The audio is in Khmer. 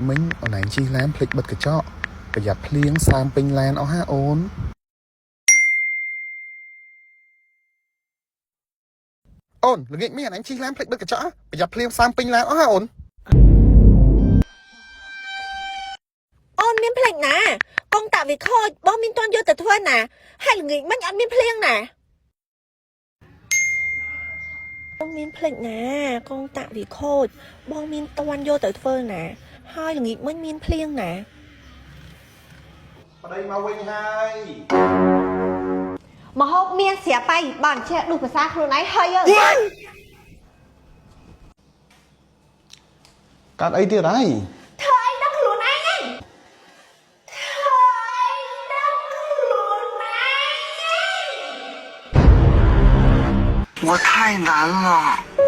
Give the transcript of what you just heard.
មិញអូនឯងជិះឡានភ្លេចបិទកញ្ចក់ប្រយ័ត្នភ្លៀងសើមពេញឡានអស់ហាអូនល្ងាចមិញអូនឯងជិះឡានភ្លេចបិទកញ្ចក់ប្រយ័ត្នភ្លៀងសើមពេញឡានអស់ហាអូនអូនមានភ្លេចណាកងតាវាខូចបងមានតន់យកទៅធ្វើណាហើយល្ងាចមិញអត់មានភ្លៀងណាបងមានភ្លេចណាកងតាវាខូចបងមានតន់យកទៅធ្វើណាហើយល្ងាចមិញមានភ្លៀងណាប្តីមកវិញហើយមហូបមានស្រាប់ហើយបានចេះឌុះភាសាខ្លួនឯងហើយកាត់អីទៀតហើយធ្វើអីដល់ខ្លួនឯងហ្នឹងធ្វើអីដល់ខ្លួនឯង我太难了。